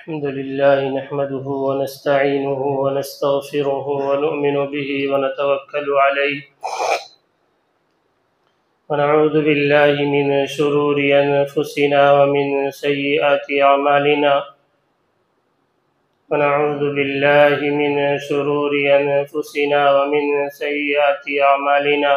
अल्हम्दुलिल्लाह नहमदुहु व नस्तईनुहु व नस्तगफिरुहु व नु'मिनु बिही व नतवक्कलु अलैहि व नऊज़ु बिल्लाहि मिन शुरूरि अनफुसिना व मिन सय्यिआति अमालिना व नऊज़ु बिल्लाहि मिन शुरूरि अनफुसिना व मिन सय्यिआति अमालिना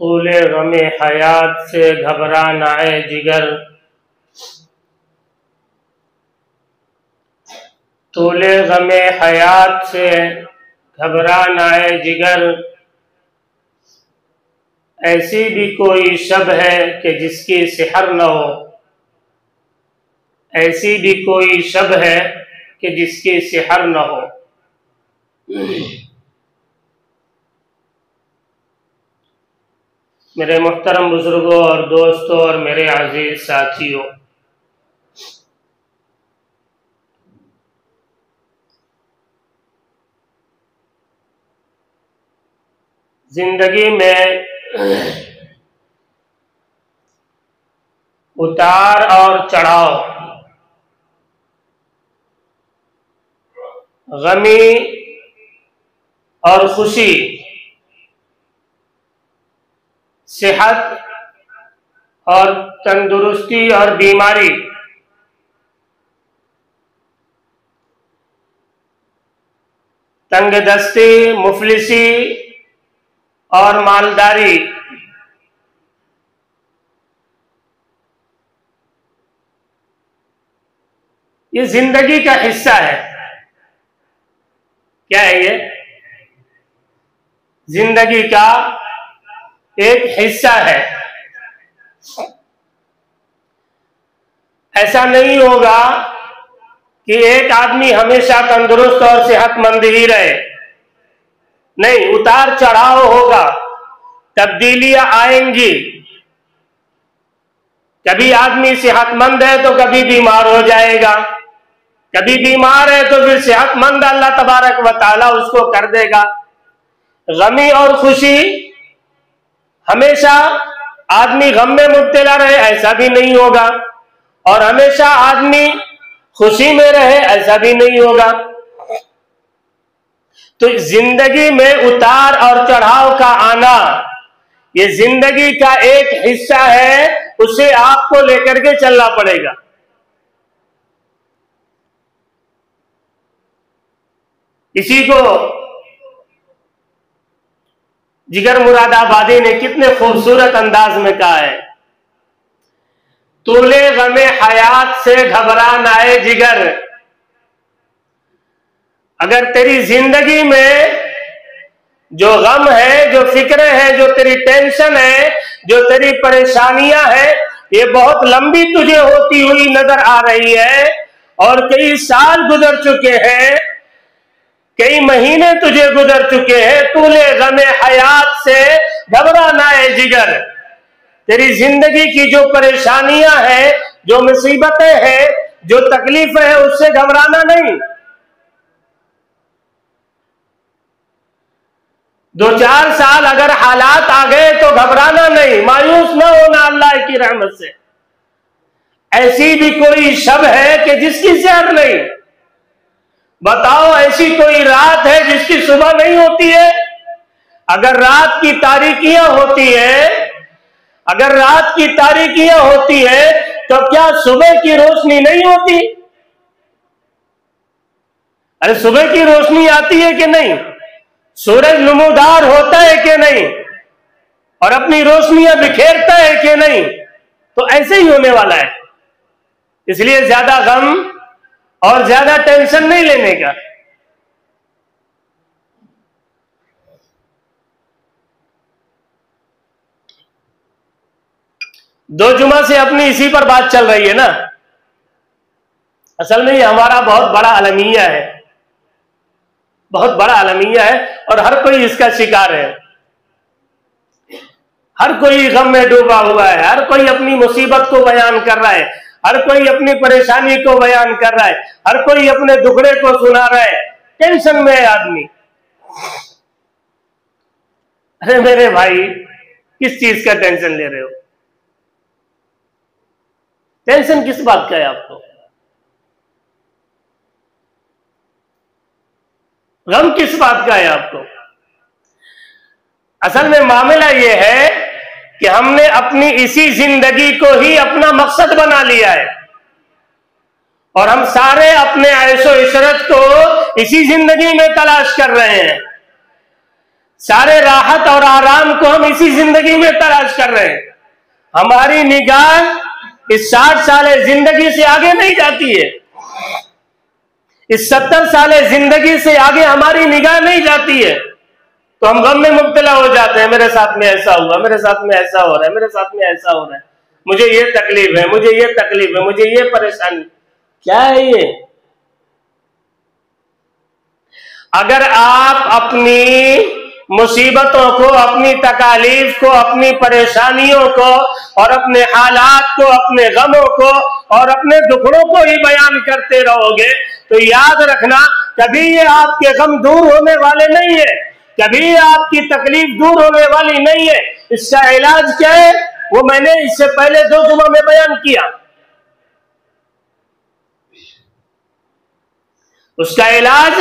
तूले गमे हयात से घबरा नाए जिगर तूले गमे हयात से घबरा नाए जिगर ऐसी भी कोई शब है कि जिसकी सिहर न हो ऐसी भी कोई शब है कि जिसकी सिहर न हो मेरे मुहतरम बुजुर्गों और दोस्तों और मेरे अजीज साथियों, जिंदगी में उतार और चढ़ाव, गमी और खुशी, सेहत और तंदुरुस्ती और बीमारी, तंगदस्ती, मुफलिसी और मालदारी, ये जिंदगी का हिस्सा है। क्या है ये? जिंदगी का एक हिस्सा है। ऐसा नहीं होगा कि एक आदमी हमेशा तंदुरुस्त और सेहतमंद ही रहे। नहीं, उतार चढ़ाव होगा, तब्दीलियां आएंगी। कभी आदमी सेहतमंद है तो कभी बीमार हो जाएगा, कभी बीमार है तो फिर सेहतमंद अल्लाह तबारक व तआला उसको कर देगा। गमी और खुशी, हमेशा आदमी गम में मुब्तला रहे ऐसा भी नहीं होगा, और हमेशा आदमी खुशी में रहे ऐसा भी नहीं होगा। तो जिंदगी में उतार और चढ़ाव का आना ये जिंदगी का एक हिस्सा है, उसे आपको लेकर के चलना पड़ेगा। इसी को जिगर मुरादाबादी ने कितने खूबसूरत अंदाज में कहा है, तूले गमे हयात से घबरा नाए जिगर। अगर तेरी जिंदगी में जो गम है, जो फिक्र है, जो तेरी टेंशन है, जो तेरी परेशानियां हैं, ये बहुत लंबी तुझे होती हुई नजर आ रही है और कई साल गुजर चुके हैं, कई महीने तुझे गुजर चुके हैं, तूले गमे हयात से घबरा नाए जिगर। तेरी जिंदगी की जो परेशानियां हैं, जो मुसीबतें हैं, जो तकलीफें हैं, उससे घबराना नहीं। 2-4 साल अगर हालात आ गए तो घबराना नहीं, मायूस ना होना अल्लाह की रहमत से। ऐसी भी कोई शब है कि जिसकी सेहर नहीं? बताओ, ऐसी कोई रात है जिसकी सुबह नहीं होती है? अगर रात की तारीकियां होती है, अगर रात की तारीकियां होती है, तो क्या सुबह की रोशनी नहीं होती? अरे सुबह की रोशनी आती है कि नहीं? सूरज नमूदार होता है कि नहीं? और अपनी रोशनियां बिखेरता है कि नहीं? तो ऐसे ही होने वाला है। इसलिए ज्यादा गम और ज्यादा टेंशन नहीं लेने का। दो जुमा से अपनी इसी पर बात चल रही है ना। असल में ये हमारा बहुत बड़ा अलमिया है, बहुत बड़ा अलमिया है, और हर कोई इसका शिकार है। हर कोई गम में डूबा हुआ है, हर कोई अपनी मुसीबत को बयान कर रहा है, हर कोई अपनी परेशानी को बयान कर रहा है, हर कोई अपने दुखड़े को सुना रहा है। टेंशन में है आदमी। अरे मेरे भाई, किस चीज का टेंशन ले रहे हो? टेंशन किस बात का है आपको? गम किस बात का है आपको? असल में मामला यह है कि हमने अपनी इसी जिंदगी को ही अपना मकसद बना लिया है, और हम सारे अपने ऐशो इशरत को इसी जिंदगी में तलाश कर रहे हैं। सारे राहत और आराम को हम इसी जिंदगी में तलाश कर रहे हैं। हमारी निगाह इस 60 साल जिंदगी से आगे नहीं जाती है, इस 70 साल जिंदगी से आगे हमारी निगाह नहीं जाती है। तो हम गम में मुब्तला हो जाते हैं। मेरे साथ में ऐसा हुआ, मेरे साथ में ऐसा हो रहा है, मेरे साथ में ऐसा हो रहा है, मुझे ये तकलीफ है, मुझे ये तकलीफ है, मुझे ये परेशानी। क्या है ये? अगर आप अपनी मुसीबतों को, अपनी तकालीफ को, अपनी परेशानियों को, और अपने हालात को, अपने गमों को और अपने दुखड़ों को ही बयान करते रहोगे, तो याद रखना, कभी ये आपके गम दूर होने वाले नहीं है, कभी आपकी तकलीफ दूर होने वाली नहीं है। इसका इलाज क्या है, वो मैंने इससे पहले 2 जुमा में बयान किया। उसका इलाज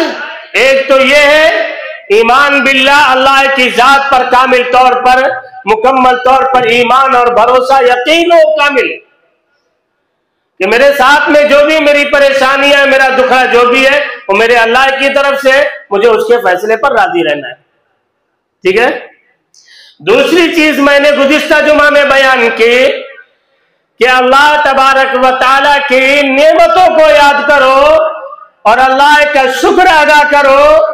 एक तो ये है, ईमान बिल्लाह, अल्लाह की जात पर कामिल तौर पर, मुकम्मल तौर पर ईमान और भरोसा, यकीन हो कामिल कि मेरे साथ में जो भी मेरी परेशानियां, मेरा दुखड़ा जो भी है, वो मेरे अल्लाह की तरफ से, मुझे उसके फैसले पर राजी रहना है। ठीक है। दूसरी चीज मैंने गुज़िश्ता जुमा में बयान की कि अल्लाह तबारक व तआला की नेमतों को याद करो और अल्लाह का शुक्र अदा करो,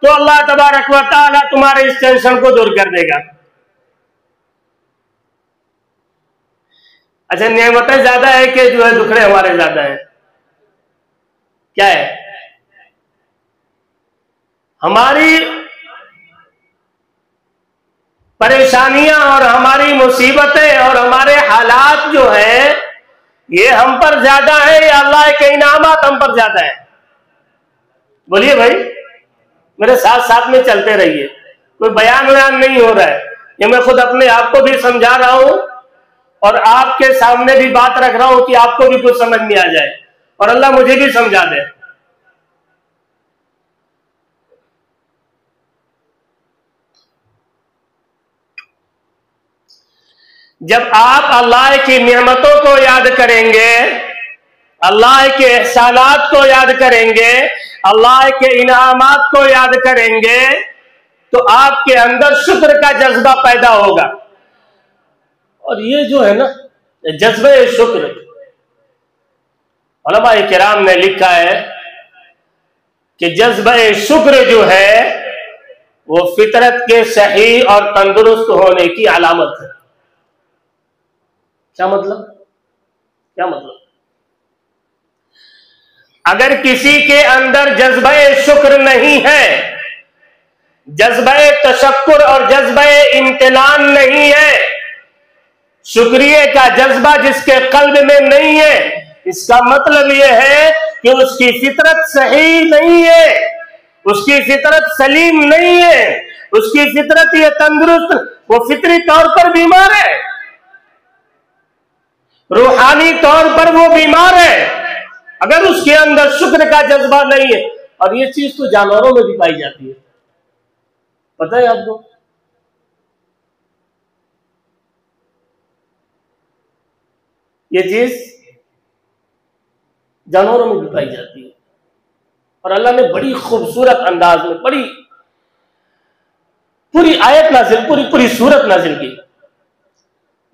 तो अल्लाह तबारक व तआला तुम्हारे इस टेंशन को दूर कर देगा। अच्छा, नेमतें ज्यादा है कि जो है दुखड़े हमारे ज्यादा है? क्या है? हमारी परेशानियां और हमारी मुसीबतें और हमारे हालात जो है, ये हम पर ज्यादा है या अल्लाह के इनामात हम पर ज्यादा है? बोलिए भाई, मेरे साथ साथ में चलते रहिए। कोई बयान नहीं हो रहा है, ये मैं खुद अपने आप को भी समझा रहा हूं और आपके सामने भी बात रख रहा हूं कि आपको भी कुछ समझ में आ जाए और अल्लाह मुझे भी समझा दे। जब आप अल्लाह की नेमतों को याद करेंगे, अल्लाह के एहसानात को याद करेंगे, अल्लाह के इनामात को याद करेंगे, तो आपके अंदर शुक्र का जज्बा पैदा होगा। और ये जो है ना जज्बे शुक्र, उलमाए किराम ने लिखा है कि जज्बे शुक्र जो है वो फितरत के सही और तंदुरुस्त होने की अलामत है। क्या मतलब? क्या मतलब? अगर किसी के अंदर जज्बे शुक्र नहीं है, जज्बे तशक्कुर और जज्बे इम्तिनान नहीं है, शुक्रिया का जज्बा जिसके कल्ब में नहीं है, इसका मतलब यह है कि उसकी फितरत सही नहीं है, उसकी फितरत सलीम नहीं है, उसकी फितरत ये तंदुरुस्त, वो फितरी तौर पर बीमार है, रूहानी तौर पर वो बीमार है, अगर उसके अंदर शुक्र का जज्बा नहीं है। और ये चीज तो जानवरों में भी पाई जाती है, पता है आपको? ये चीज जानवरों में भी पाई जाती है। और अल्लाह ने बड़ी खूबसूरत अंदाज में बड़ी पूरी आयत नाजिल, पूरी सूरत नाजिल की।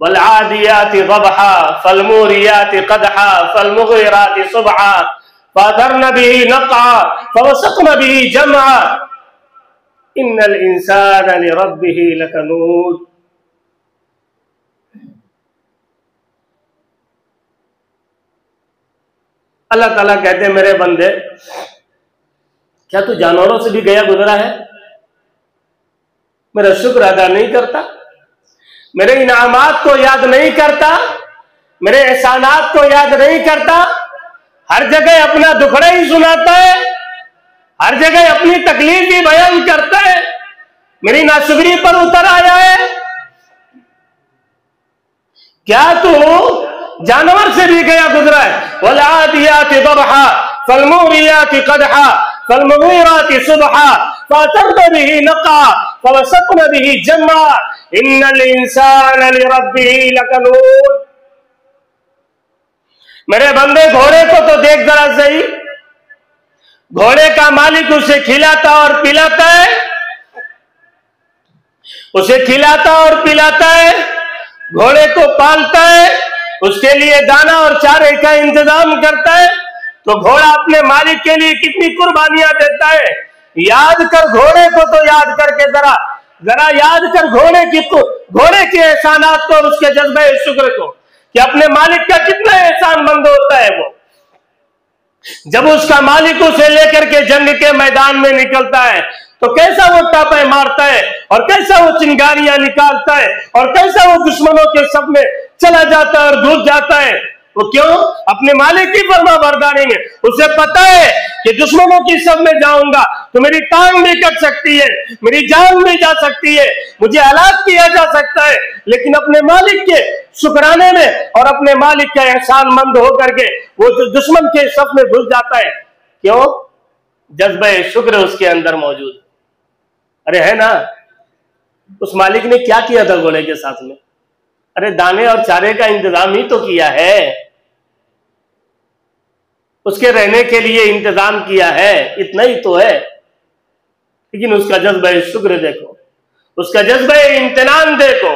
वल आदियाति ज़बहा फलमुरियाति क़दहा फलमुग़ीराति सुबहा फ़अथरन बिही नक़अ फ़वसक़न बिही जमअ इन्नल इंसान लिरब्बिही लकनूद। अल्लाह ताला कहते हैं, मेरे बंदे, क्या तू जानवरों से भी गया गुजरा है? मेरा शुक्र अदा नहीं करता, मेरे इनामात को याद नहीं करता, मेरे एहसानात को याद नहीं करता, हर जगह अपना दुखड़ा ही सुनाता है, हर जगह अपनी तकलीफ ही बयान करता है, मेरी नाशुक्री पर उतर आया है। क्या तू जानवर से भी गया गुजरा है? वल आदियाति ज़बहा फलमुरियाति क़दहा फलमुग़ीराति सुबहा फ़अथरन बिही नक़अ फ़वसक़न बिही जमअ इन्नल इंसान लिरब्बिही लकनूद। मेरे बंदे, घोड़े को तो देख जरा सही, घोड़े का मालिक उसे खिलाता और पिलाता है, उसे खिलाता और पिलाता है, घोड़े को पालता है, उसके लिए दाना और चारे का इंतजाम करता है। तो घोड़ा अपने मालिक के लिए कितनी कुर्बानियां देता है। याद कर घोड़े को, तो याद करके जरा याद कर घोड़े के एहसानात को और उसके जज्बे शुक्र को, कि अपने मालिक का कितना एहसानमंद होता है वो। जब उसका मालिक उसे लेकर के जंग के मैदान में निकलता है तो कैसा वो टापे मारता है, और कैसा वो चिंगारियां निकालता है, और कैसा वो दुश्मनों के सब में चला जाता है और घुस जाता है। वो क्यों? अपने मालिक की फरमा बरदारी में। उसे पता है कि दुश्मनों की सब में जाऊंगा तो मेरी टांग भी कट सकती है, मेरी जान भी जा सकती है, मुझे हलाक किया जा सकता है, लेकिन अपने मालिक के शुक्राने में और अपने मालिक का एहसानमंद होकर के वो दुश्मन के सब में घुस जाता है। क्यों? जज्बे शुक्र उसके अंदर मौजूद। अरे है ना, उस मालिक ने क्या किया था घोड़े के साथ में? अरे दाने और चारे का इंतजाम ही तो किया है, उसके रहने के लिए इंतजाम किया है, इतना ही तो है। लेकिन उसका जज्बा शुक्र देखो, उसका जज्बा इम्तिनान देखो,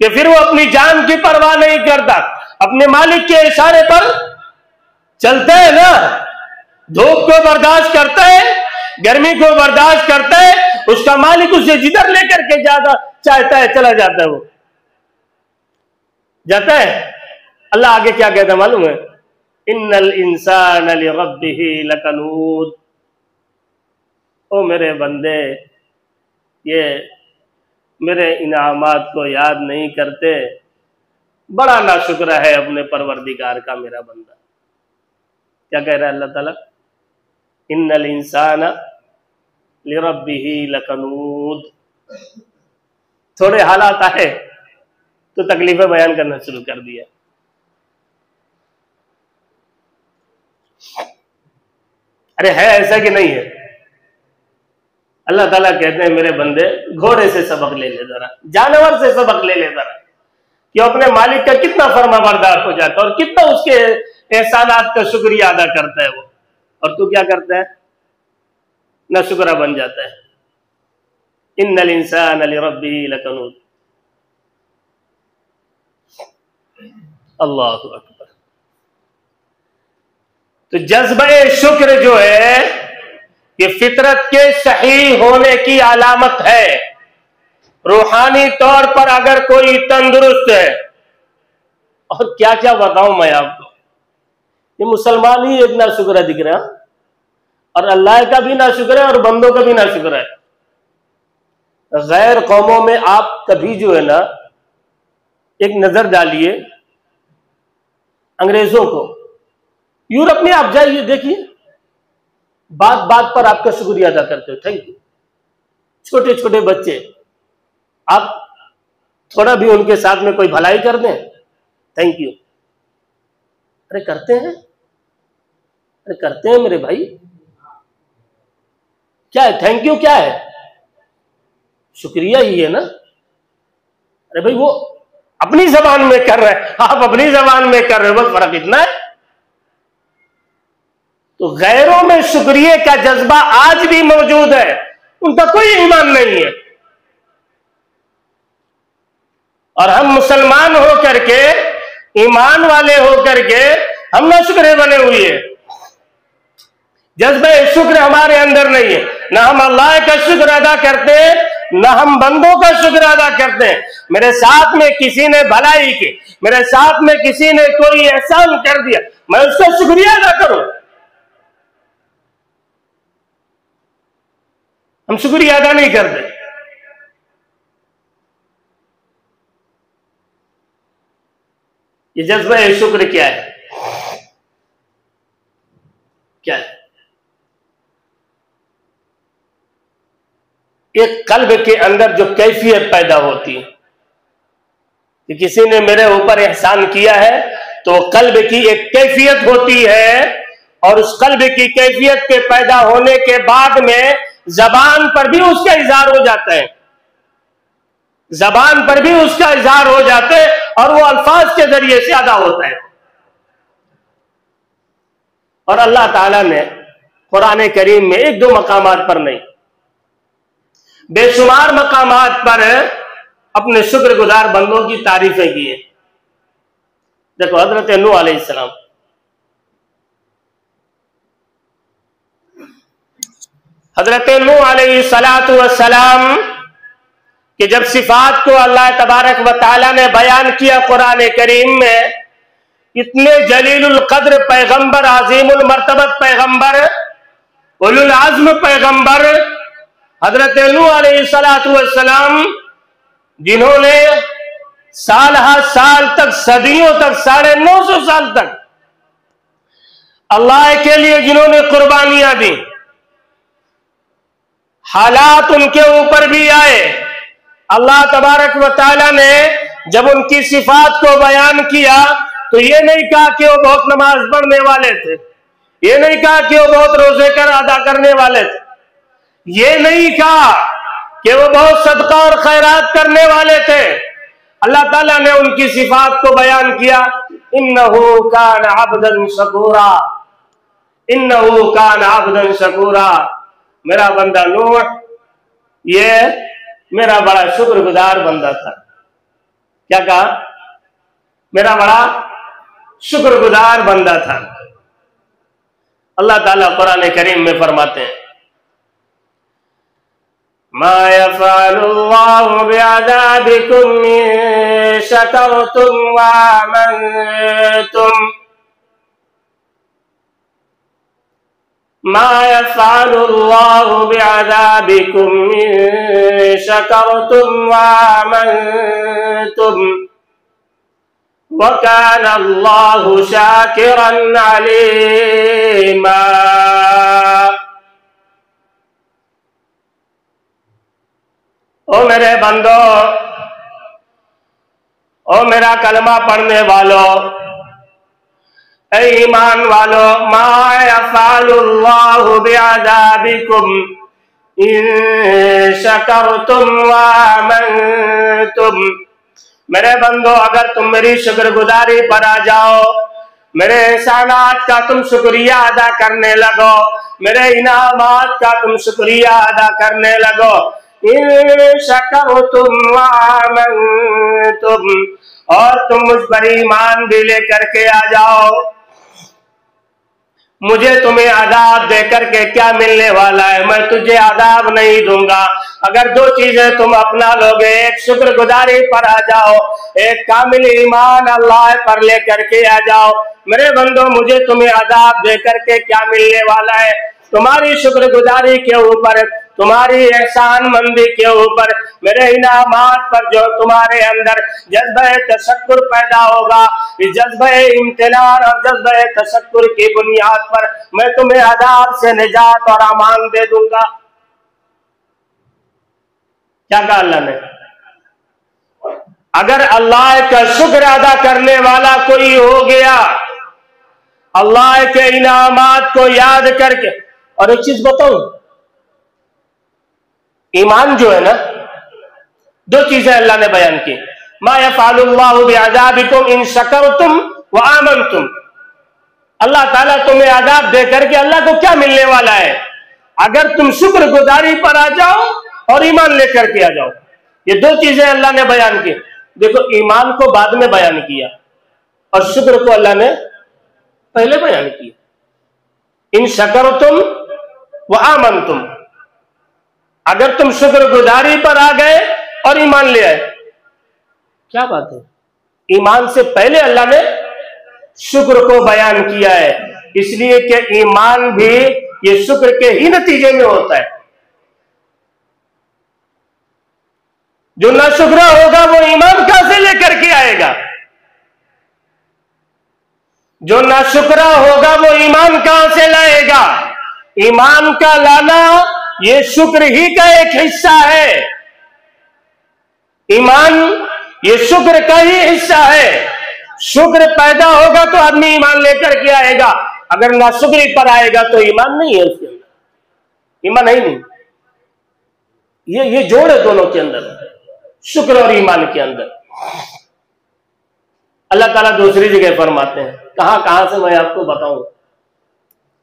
कि फिर वो अपनी जान की परवाह नहीं करता, अपने मालिक के इशारे पर चलता है ना, धूप को बर्दाश्त करता है, गर्मी को बर्दाश्त करता है, उसका मालिक उसे जिधर लेकर के ज्यादा चाहता है चला जाता है, वो जाता है। अल्लाह आगे क्या कहता है मालूम है? इन्नल इंसान लिरब्बिही लकनूद। ओ मेरे बंदे, ये मेरे इनामात को याद नहीं करते, बड़ा नाशुक्र है अपने परवरदिगार का मेरा बंदा। क्या कह रहा है अल्लाह ताला? इन्नल इंसान लिरब्बिही लकनूद। थोड़े हालात आए तो तकलीफें बयान करना शुरू कर दिया। अरे है ऐसा कि नहीं है? अल्लाह ताला कहते हैं, मेरे बंदे, घोड़े से सबक ले ले जरा, जानवर से सबक ले ले जरा, कि अपने मालिक का कितना फर्माबरदार हो जाता है और कितना उसके एहसानात का शुक्रिया अदा करता है वो। और तू क्या करता है? ना शुक्रा बन जाता है। इन्नल इंसान लिरब्बिही लकनूद। अल्लाहु अकबर। तो जज्बे शुक्र जो है ये फितरत के सही होने की अलामत है। रूहानी तौर पर अगर कोई तंदुरुस्त है, और क्या क्या बताऊं मैं आपको, ये मुसलमान ही एक नाशुक्र दिख रहा है, और अल्लाह का भी नाशुक्र है और बंदों का भी नाशुक्र है। गैर कौमों में आप कभी जो है ना, एक नजर डालिए अंग्रेजों को, यूरोप में आप जाइए, देखिए बात बात पर आपका शुक्रिया अदा करते हो, थैंक यू। छोटे छोटे बच्चे, आप थोड़ा भी उनके साथ में कोई भलाई कर दें, थैंक यू। अरे करते हैं, अरे करते हैं मेरे भाई, क्या है थैंक यू, क्या है शुक्रिया ही है ना। अरे भाई वो अपनी जबान में कर रहे हैं, आप अपनी जबान में कर रहे हो, बस फर्क इतना है। तो गैरों में शुक्रिया का जज्बा आज भी मौजूद है, उनका कोई ईमान नहीं है। और हम मुसलमान हो करके, ईमान वाले हो करके हम ना शुक्र बने हुए हैं, जज्बा शुक्र हमारे अंदर नहीं है। ना हम अल्लाह का शुक्र अदा करते हैं, ना हम बंदों का शुक्र अदा करते हैं। मेरे साथ में किसी ने भलाई की, मेरे साथ में किसी ने कोई एहसान कर दिया, मैं उसका शुक्रिया अदा करूं। हम शुक्रिया अदा नहीं करते। ये जज्बा शुक्र क्या है, क्या है? एक कल्ब के अंदर जो कैफियत पैदा होती है कि किसी ने मेरे ऊपर एहसान किया है, तो कल्ब की एक कैफियत होती है, और उस कल्ब की कैफियत के पैदा होने के बाद में जबान पर भी उसका इजहार हो जाता है, जबान पर भी उसका इजहार हो जाता है, और वो अल्फाज के जरिए से अदा होता है। और अल्लाह ताला ने कुरान करीम में एक दो मकामात पर नहीं, बेशुमार मकामात पर अपने शुक्रगुजार बंदों की तारीफें की है। देखो हजरत नूह अलैहिस्सलाम, हजरत नूह अलैहिस्सलाम कि जब सिफात को अल्लाह तबारक व तआला ने बयान किया कुरान करीम में, इतने जलीलुल कद्र पैगंबर, अजीमुल मर्तबत पैगंबर, उलुल आज़्म पैगंबर हजरत नूह अलैहिस्सलाम, जिन्होंने साल हर साल तक, सदियों तक, 950 साल तक अल्लाह के लिए जिन्होंने कुर्बानियां दी, हालात उनके ऊपर भी आए। अल्लाह तबारक व तआला ने जब उनकी सिफात को बयान किया तो ये नहीं कहा कि वो बहुत नमाज पढ़ने वाले थे, ये नहीं कहा कि वो बहुत रोजे कर अदा करने वाले थे, ये नहीं कहा कि वो बहुत सदका और खैरात करने वाले थे। अल्लाह ताला ने उनकी सिफात को बयान किया, इन्नहु कान अब्दन शकूरा, इन्नहु कान अब्दन शकूरा। मेरा बंदा नूह ये मेरा बड़ा शुक्रगुजार बंदा था। क्या कहा? मेरा बड़ा शुक्रगुजार बंदा था। अल्लाह ताला कुरान करीम में फरमाते हैं, मा यफ़अलुल्लाहु बिअज़ाबिकुम इन शकरतुम व आमनतुम, मा यफ़अलुल्लाहु बिअज़ाबिकुम इन शकरतुम व आमनतुम व काना अल्लाहु शाकिरन अलीमा। ओ मेरे बंदो, ओ मेरा कलमा पढ़ने वालों, ऐ ईमान वालों, मा यफ़अलुल्लाहु बिअज़ाबिकुम इन शकरतुम व आमनतुम। मेरे बंदो, अगर तुम मेरी शुक्रगुजारी पर आ जाओ, मेरे एहसानात का तुम शुक्रिया अदा करने लगो, मेरे इनामात का तुम शुक्रिया अदा करने लगो, इन शकरतुम व आमनतुम, और तुम मुझ पर ईमान भी लेकर के आ जाओ, मुझे तुम्हें आदाब देकर के क्या मिलने वाला है? मैं तुझे आदाब नहीं दूंगा। अगर दो चीजें तुम अपना लोगे, एक शुक्रगुजारी पर आ जाओ, एक कामिल ईमान अल्लाह पर लेकर के आ जाओ, मेरे बंदो मुझे तुम्हें आदाब देकर के क्या मिलने वाला है? तुम्हारी शुक्रगुजारी के ऊपर, तुम्हारी एहसान मंदी के ऊपर, मेरे इनामात पर जो तुम्हारे अंदर जज्बे तशक्कुर पैदा होगा, इस जज्बे इम्तिनान और जज्बे तशक्कुर की बुनियाद पर मैं तुम्हें अज़ाब से निजात और अमान दे दूंगा। क्या कहा अल्लाह ने? अगर अल्लाह का शुक्र अदा करने वाला कोई हो गया, अल्लाह के इनामात को याद करके। और एक चीज बताऊं, ईमान जो है ना, दो चीजें अल्लाह ने बयान की। मा यफ़अलुल्लाहु बिअज़ाबिकुम इन शकरतुम व आमनतुम। अल्लाह ताला तुम्हें अज़ाब दे करके अल्लाह को क्या मिलने वाला है? अगर तुम शुक्रगुजारी पर आ जाओ और ईमान लेकर के आ जाओ। ये दो चीजें अल्लाह ने बयान की। देखो, ईमान को बाद में बयान किया और शुक्र को अल्लाह ने पहले बयान किया। इन शकरतुम व आमनतुम, अगर तुम शुक्रगुजारी पर आ गए और ईमान ले आए। क्या बात है, ईमान से पहले अल्लाह ने शुक्र को बयान किया है, इसलिए कि ईमान भी ये शुक्र के ही नतीजे में होता है। जो ना शुक्र होगा वो ईमान कहां से लेकर के आएगा? जो ना शुक्र होगा वो ईमान कहां से लाएगा? ईमान का लाना ये शुक्र ही का एक हिस्सा है। ईमान ये शुक्र का ही हिस्सा है। शुक्र पैदा होगा तो आदमी ईमान लेकर के आएगा, अगर नाशुक्री पर आएगा तो ईमान नहीं है उसके अंदर, ईमान है नहीं। ये जोड़ है दोनों के अंदर, शुक्र और ईमान के अंदर। अल्लाह ताला दूसरी जगह फरमाते हैं, कहां से मैं आपको बताऊं।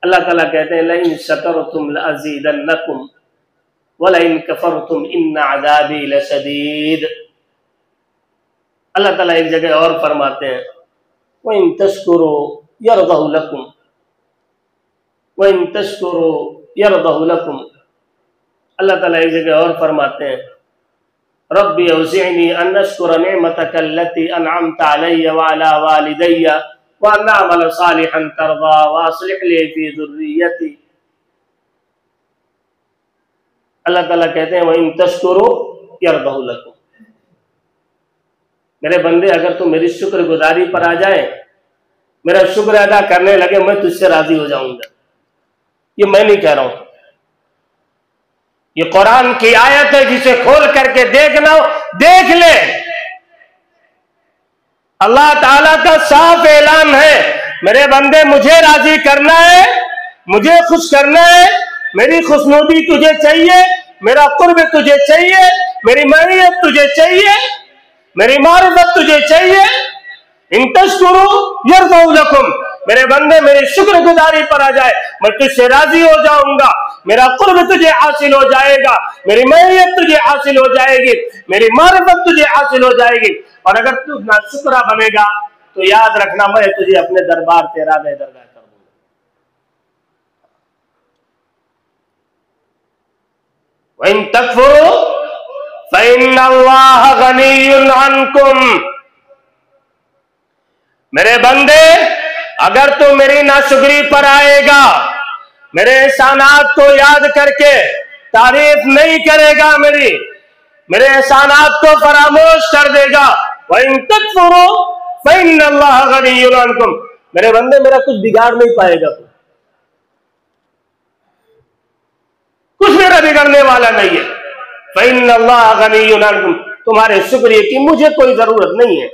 अल्लाह ताला कहते हैं लइन शकरतुम लअज़ीदन्नकुम वलइन कफरतुम इन्न अज़ाबी लशदीद। अल्लाह ताला एक जगह और फरमाते हैं वइन तशकुरू यरदहु लकुम, वइन तशकुरू यरदहु लकुम। अल्लाह ताला एक जगह और फरमाते हैं रब्बी औज़िअनी अन अश्कुरा निअमतक अल्लती अनअमत अलैया व अला वालिदैया व अन अअमल सालिहन तर्दा व अस्लिह ली फी ज़ुर्रिय्यती। अल्लाह ताला कहते हैं वइन तशकुरू यरदहु लकुम। मेरे बंदे, अगर तुम मेरी शुक्रगुजारी पर आ जाए, मेरा शुक्र अदा करने लगे, मैं तुझसे राजी हो जाऊंगा। ये मैं नहीं कह रहा हूं, ये कुरान की आयत है, जिसे खोल करके देखना हो देख ले। अल्लाह ताला का साफ ऐलान है, मेरे बंदे मुझे राजी करना है, मुझे खुश करना है, मेरी खुशनुदी तुझे चाहिए, मेरा कुर्ब तुझे चाहिए, मेरी मईयत तुझे चाहिए, मेरी मारिफत तुझे चाहिए। इन तशकुरू यरदहु लकुम, मेरे बंदे मेरी शुक्रगुजारी पर आ जाए, मैं तुझसे राजी हो जाऊंगा, मेरा कुर्ब तुझे हासिल हो जाएगा, मेरी मईयत तुझे हासिल हो जाएगी, मेरी मारिफत तुझे हासिल हो जाएगी। और अगर तू ना शुक्रा बनेगा तो याद रखना, मैं तुझे अपने दरबार तेरा बेदरगाह कर दूंगा। वइन तकफुरू फ़इन्नल्लाह गनिय्युन अन्कुम। मेरे बंदे, अगर तू मेरी नाशुक्री पर आएगा, मेरे एहसानात को याद करके तारीफ नहीं करेगा, मेरे एहसानात को फरामोश कर देगा, वइन तकफुरू फ़इन्नल्लाह गनिय्युन अन्कुम। मेरे बंदे, मेरा कुछ बिगाड़ नहीं पाएगा, तू कुछ मेरा बिगड़ने वाला नहीं है। फ़इन्नल्लाह गनिय्युन अन्कुम, तुम्हारे शुक्रिया की मुझे कोई जरूरत नहीं है।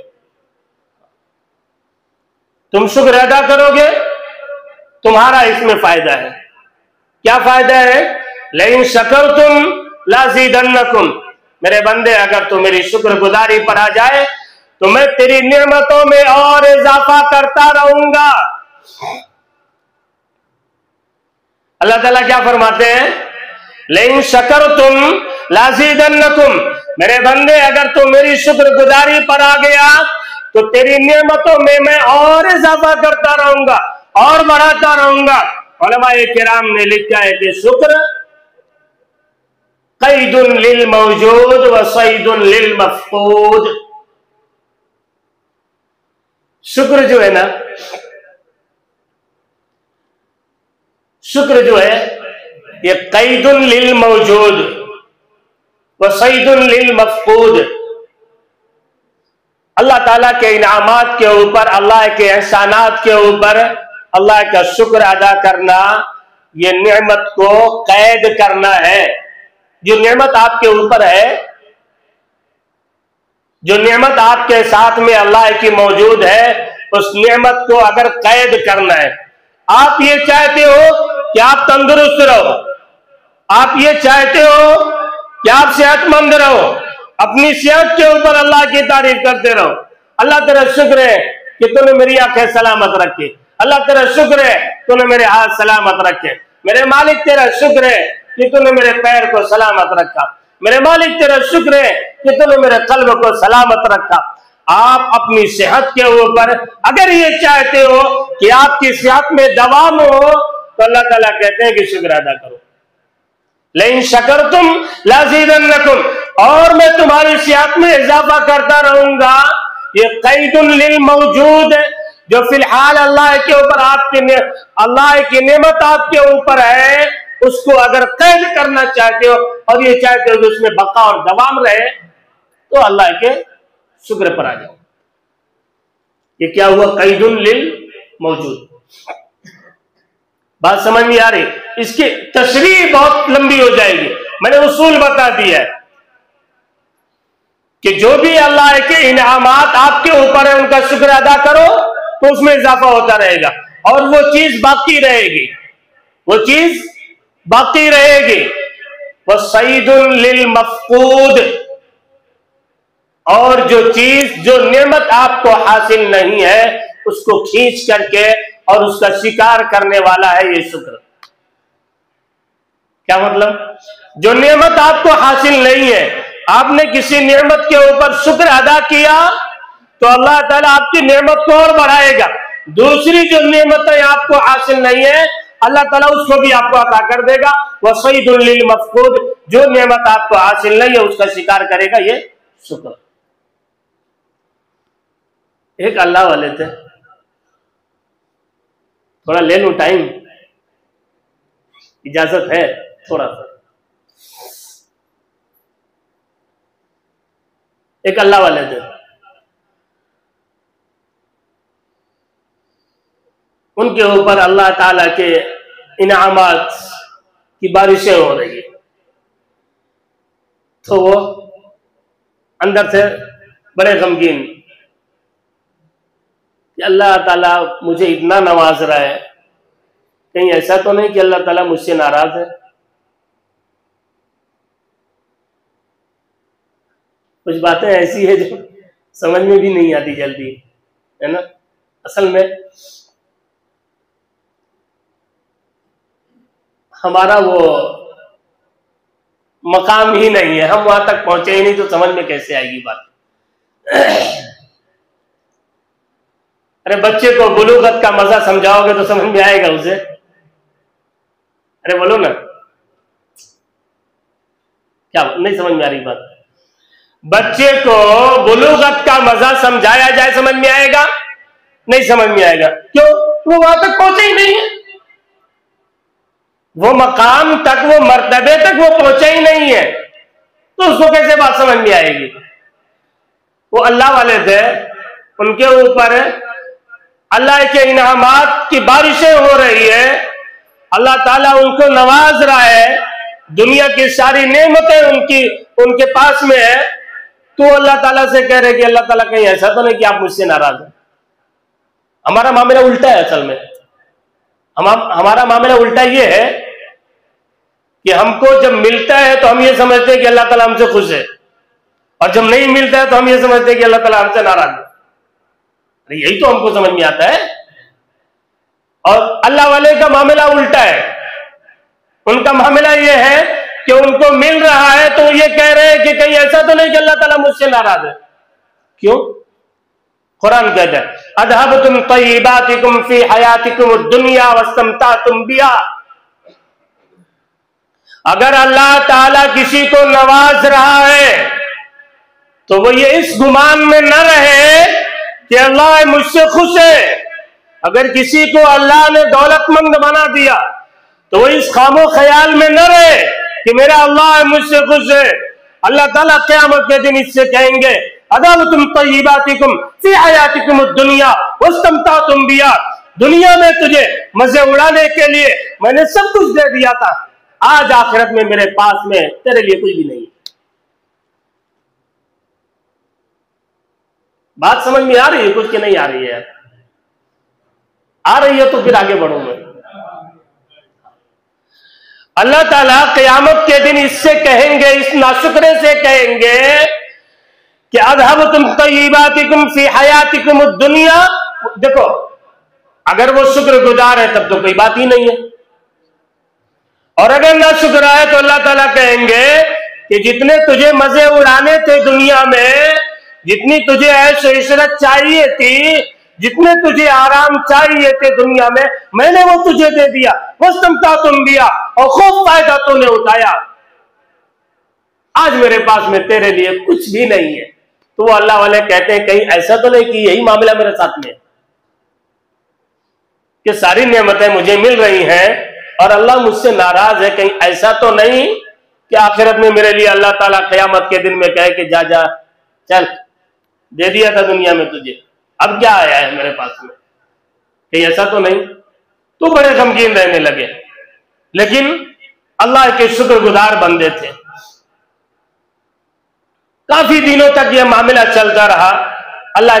तुम शुक्र अदा करोगे, तुम्हारा इसमें फायदा है। क्या फायदा है? लइन शकरतुम लाज़ीदन्नकुम। मेरे बंदे, अगर तू मेरी शुक्रगुजारी पर आ जाए तो मैं तेरी नेमतों में और इजाफा करता रहूंगा। अल्लाह ताला क्या फरमाते हैं? लइन शकरतुम लाज़ीदन्नकुम। मेरे बंदे, अगर तू मेरी शुक्रगुजारी पर आ गया तो तेरी नेमतों में मैं और इजाफा करता रहूंगा और बढ़ाता रहूंगा। उलमाए किराम ने लिखा है कि शुक्र क़ैदुन लिल मौजूद व सैदुन लिल मफ़क़ूद। शुक्र जो है ना, शुक्र जो है ये कैदुन लिल मौजूद व सईदुन लिल मफकूद। अल्लाह ताला के इनामात के ऊपर, अल्लाह के एहसानात के ऊपर अल्लाह का शुक्र अदा करना, ये नेमत को कैद करना है। जो नेमत आपके ऊपर है, जो नेमत आपके साथ में अल्लाह की मौजूद है, उस नेमत को अगर कैद करना है। आप ये चाहते हो कि आप तंदुरुस्त रहो, आप ये चाहते हो कि आप सेहतमंद रहो, अपनी सेहत के ऊपर अल्लाह की तारीफ करते रहो। अल्लाह तेरा शुक्र है कि तूने मेरी आंखें सलामत रखी, अल्लाह तेरा शुक्र है तूने मेरे हाथ सलामत रखे, मेरे मालिक तेरा शुक्र है कि तूने मेरे पैर को सलामत रखा, मेरे मालिक तेरा शुक्र है कि तूने मेरे कल्ब को सलामत रखा। आप अपनी सेहत के ऊपर अगर ये चाहते हो कि आपकी सेहत में दवाम हो, तो अल्लाह ताला कहते हैं कि शुक्र अदा करो। लेकिन शकरतुम लाज़ीदन्नकुम, और मैं तुम्हारी सेहत में इजाफा करता रहूंगा। ये कैदुन लिल मौजूद, जो फिलहाल अल्लाह के ऊपर अल्लाह की नेमत आपके ऊपर है, उसको अगर कैद करना चाहते हो और ये चाहते हो कि उसमें बका और दवाम रहे, तो अल्लाह के शुक्र पर आ जाओ। ये क्या हुआ? कैदुन लिल मौजूद। बात समझ में आ रही? इसकी तशरीह बहुत लंबी हो जाएगी। मैंने उसूल बता दिया है कि जो भी अल्लाह के इनामात आपके ऊपर है, उनका शुक्र अदा करो तो उसमें इजाफा होता रहेगा और वो चीज बाकी रहेगी, वो चीज बाकी रहेगी। वो सईदुन लिल मफकूद, और जो चीज, जो नेमत आपको हासिल नहीं है, उसको खींच करके और उसका शिकार करने वाला है ये शुक्र। क्या मतलब? जो नेमत आपको हासिल नहीं है, आपने किसी नेमत के ऊपर शुक्र अदा किया तो अल्लाह ताला आपकी नेमत को और बढ़ाएगा। दूसरी जो नेमतें आपको हासिल नहीं है, अल्लाह ताला उसको भी आपको अता कर देगा। वह सईदुल लिल मफकूद, जो नेमत आपको हासिल नहीं है उसका शिकार करेगा ये शुक्र। एक अल्लाह वाले थे, थोड़ा ले लूं टाइम, इजाजत है थोड़ा सा। एक अल्लाह वाले थे, उनके ऊपर अल्लाह ताला के इनामात की बारिशें हो रही है, तो वो अंदर से बड़े गमगीन कि अल्लाह ताला मुझे इतना नवाज रहा है, कहीं ऐसा तो नहीं कि अल्लाह ताला मुझसे नाराज है। कुछ बातें ऐसी है जो समझ में भी नहीं आती जल्दी, है ना। असल में हमारा वो मकाम ही नहीं है, हम वहां तक पहुंचे ही नहीं, तो समझ में कैसे आएगी बात। अरे बच्चे को बुलूगत का मजा समझाओगे तो समझ में आएगा उसे? अरे बोलो ना, क्या नहीं समझ में आ रही बात? बच्चे को बुलूगत का मजा समझाया जाए, समझ में आएगा? नहीं समझ में आएगा। क्यों? वो वहां तक पहुंचे ही नहीं है, वो मकाम तक, वो मर्तबे तक वो पहुंचे ही नहीं है, तो उसको कैसे बात समझ में आएगी? वो अल्लाह वाले थे, उनके ऊपर अल्लाह के इनामात की बारिशें हो रही है, अल्लाह ताला उनको नवाज रहा है, दुनिया की सारी नेमतें उनके पास में है, तो अल्लाह ताला से कह रहे कि अल्लाह ताला कहीं ऐसा तो नहीं कि आप मुझसे नाराज हैं। हमारा मामला उल्टा है। असल में हमारा मामला उल्टा ये है कि हमको जब मिलता है तो हम ये समझते हैं कि अल्लाह ताला हमसे खुश है, और जब नहीं मिलता है तो हम ये समझते हैं कि अल्लाह ताला हमसे नाराज है। यही तो हमको समझ में आता है। और अल्लाह वाले का मामला उल्टा है, उनका मामला ये है कि उनको मिल रहा है तो ये कह रहे हैं कि कहीं ऐसा तो नहीं कि अल्लाह ताला मुझसे नाराज है। क्यों? कुरान कहता है अदहबतुम तय्यिबातिकुम फी हयातिकुम दुनिया वस्तमतातुम बिहा। अगर अल्लाह ताला किसी को नवाज रहा है तो वो ये इस गुमान में न रहे कि अल्लाह मुझसे खुश है। अगर किसी को अल्लाह ने दौलतमंद बना दिया, तो वो इस खामो ख्याल में न रहे कि मेरा अल्लाह है, मुझसे खुश है। अल्लाह ताला क़यामत के दिन इससे कहेंगे अज़हबतुम तय्यिबातिकुम फ़ी हयातिकुम दुनिया वस्तमताअतुम बिहा, दुनिया में तुझे मजे उड़ाने के लिए मैंने सब कुछ दे दिया था, आज आखिरत में मेरे पास में तेरे लिए कुछ भी नहीं। बात समझ में आ रही है कुछ कि नहीं आ रही है? आ रही है तो फिर आगे बढ़ूंगा। अल्लाह ताला क़यामत के दिन इससे कहेंगे, इस नाशुक्रे से कहेंगे कि अज़हबतुम तय्यिबातिकुम फ़ी हयातिकुम दुनिया। देखो, अगर वो शुक्रगुजार है तब तो कोई बात ही नहीं है, और अगर ना शुक्र है तो अल्लाह ताला कहेंगे कि जितने तुझे मजे उड़ाने थे दुनिया में, जितनी तुझे ऐश इशरत चाहिए थी, जितने तुझे आराम चाहिए थे दुनिया में, मैंने वो तुझे दे दिया। वस्तमताअतुम बिहा, और खूब फायदा तूने उठाया। आज मेरे पास में तेरे लिए कुछ भी नहीं है। तो वो अल्लाह वाले कहते हैं कहीं ऐसा तो नहीं कि यही मामला मेरे साथ में कि सारी नेमतें मुझे मिल रही हैं और अल्लाह मुझसे नाराज है, कहीं ऐसा तो नहीं कि आखिरत में मेरे लिए अल्लाह ताला क़यामत के दिन में कहे कि जा जा चल, दे दिया था दुनिया में तुझे, अब क्या आया है मेरे पास में, कहीं ऐसा तो नहीं। तो बड़े गमगीन रहने लगे। लेकिन अल्लाह के शुक्रगुजार बंदे थे। काफी दिनों तक यह मामला चलता रहा। अल्लाह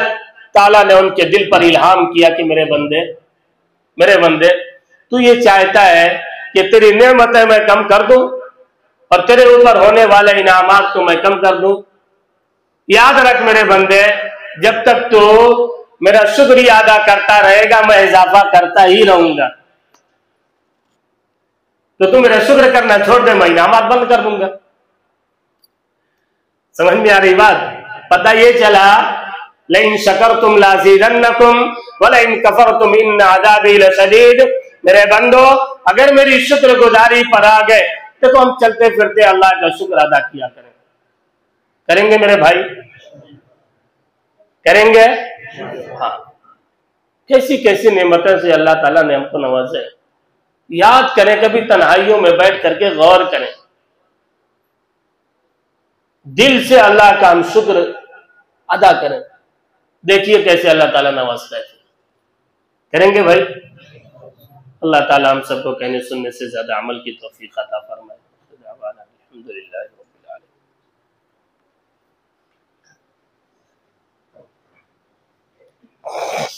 ताला ने उनके दिल पर इल्हाम किया कि मेरे बंदे तू ये चाहता है कि तेरी नेमतें मैं कम कर दूं और तेरे ऊपर होने वाले इनामात को मैं कम कर दूं। याद रख मेरे बंदे, जब तक तू मेरा शुक्रिया अदा करता रहेगा मैं इजाफा करता ही रहूंगा। तो तू मेरा शुक्र करना छोड़ दे, मैं इनामात बंद कर दूंगा। समझ में आ रही बात? पता ये चला लइन शकरतुम लाज़ीदन्नकुम व लइन कफरतुम इन्न अज़ाबी लशदीद। मेरे बंदो, अगर मेरी शुक्रगुजारी पर आ गए, देखो हम चलते फिरते अल्लाह का शुक्र अदा किया करेंगे मेरे भाई, करेंगे। हाँ, कैसी कैसी नेमतों से अल्लाह ताला ने हमको नवाजा। याद करें, कभी तन्हाइयों में बैठ करके गौर करें, दिल से अल्लाह का हम शुक्र अदा करें। देखिए कैसे अल्लाह ताला नवाजता है। करेंगे भाई? अल्लाह ताला हम सबको कहने सुनने से ज्यादा अमल की तौफीक अता फरमाए। अल्हम्दुलिल्लाह रब्बिल आलमीन।